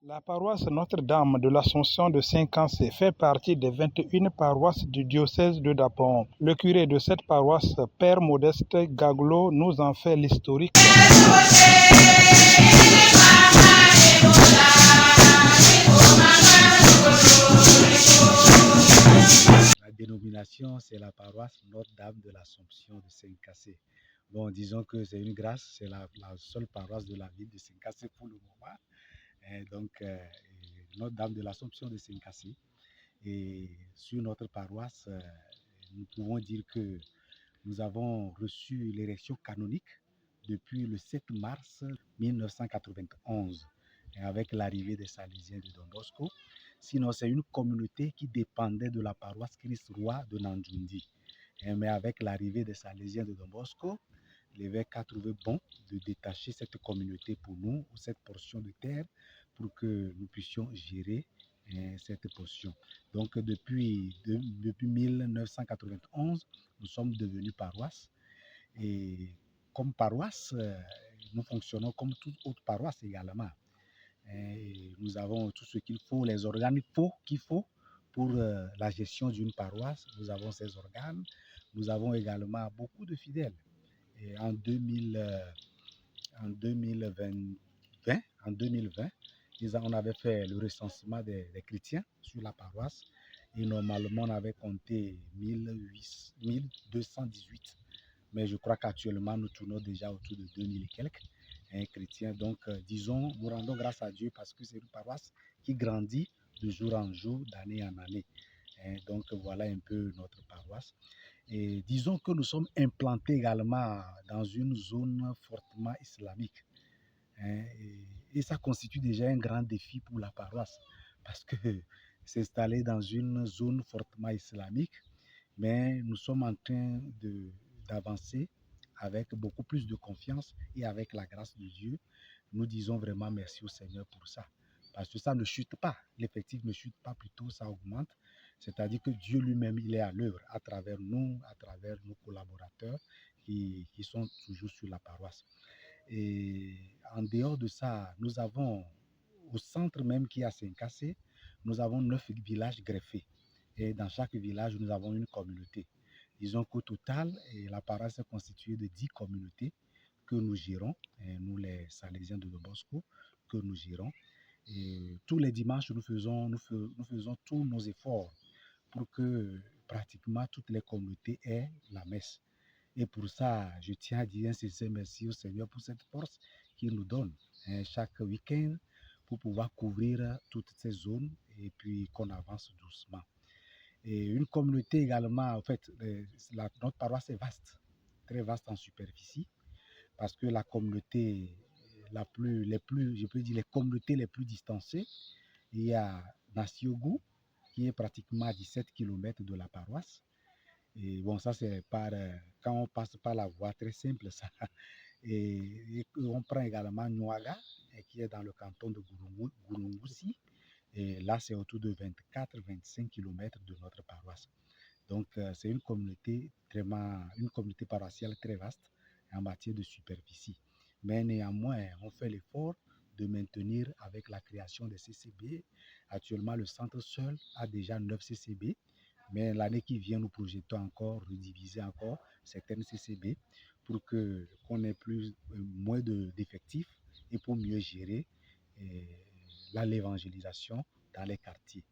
La paroisse Notre-Dame de l'Assomption de Saint-Cancé fait partie des 21 paroisses du diocèse de Dapon. Le curé de cette paroisse, Père Modeste Gaglo, nous en fait l'historique. La dénomination, c'est la paroisse Notre-Dame de l'Assomption de Saint-Cassé. Bon, disons que c'est une grâce, c'est la seule paroisse de la ville de Saint-Cassé pour le moment. Et donc, Notre-Dame de l'Assomption de Saint-Cassé. Et sur notre paroisse, nous pouvons dire que nous avons reçu l'érection canonique depuis le 7 mars 1991, avec l'arrivée des Salésiens de Don Bosco. Sinon, c'est une communauté qui dépendait de la paroisse Christ-Roi de Nandjoundi. Mais avec l'arrivée des Salésiens de Don Bosco, l'évêque a trouvé bon de détacher cette communauté pour nous, ou cette portion de terre, pour que nous puissions gérer cette portion. Donc, depuis 1991, nous sommes devenus paroisse. Et comme paroisse, nous fonctionnons comme toute autre paroisse également. Et nous avons tout ce qu'il faut, les organes qu'il faut pour la gestion d'une paroisse. Nous avons ces organes. Nous avons également beaucoup de fidèles. Et en 2020, on avait fait le recensement des chrétiens sur la paroisse. Et normalement, on avait compté 1218. Mais je crois qu'actuellement, nous tournons déjà autour de 2000 et quelques chrétiens. Donc, disons, nous rendons grâce à Dieu parce que c'est une paroisse qui grandit de jour en jour, d'année en année. Donc, voilà un peu notre paroisse. Et disons que nous sommes implantés également dans une zone fortement islamique. Et ça constitue déjà un grand défi pour la paroisse parce que s'installer dans une zone fortement islamique, mais nous sommes en train d'avancer avec beaucoup plus de confiance et avec la grâce de Dieu. Nous disons vraiment merci au Seigneur pour ça. Parce que ça ne chute pas, l'effectif ne chute pas, plutôt ça augmente. C'est-à-dire que Dieu lui-même, il est à l'œuvre à travers nous, à travers nos collaborateurs qui sont toujours sur la paroisse. Et en dehors de ça, nous avons au centre même qui est à Saint-Cassé, nous avons 9 villages greffés. Et dans chaque village, nous avons une communauté. Disons qu'au total, la paroisse est constituée de 10 communautés que nous gérons, nous les Salésiens de Don Bosco, que nous gérons. Et tous les dimanches, nous faisons tous nos efforts pour que pratiquement toutes les communautés aient la messe. Et pour ça, je tiens à dire un sincère merci au Seigneur pour cette force qu'il nous donne chaque week-end pour pouvoir couvrir toutes ces zones et puis qu'on avance doucement. Et une communauté également, en fait, notre paroisse est vaste, très vaste en superficie, parce que la communauté je peux dire les communautés les plus distancées, il y a Nassiougou, qui est pratiquement à 17 km de la paroisse. Et bon, ça c'est quand on passe par la voie très simple, ça. Et on prend également Nouaga, qui est dans le canton de Gouroungousi. Et là, c'est autour de 24-25 km de notre paroisse. Donc, c'est une communauté paroissiale très vaste en matière de superficie. Mais néanmoins, on fait l'effort de maintenir avec la création des CCB. Actuellement, le centre seul a déjà 9 CCB. Mais l'année qui vient, nous projetons encore rediviser encore certaines CCB pour qu'on ait moins d'effectifs et pour mieux gérer l'évangélisation dans les quartiers.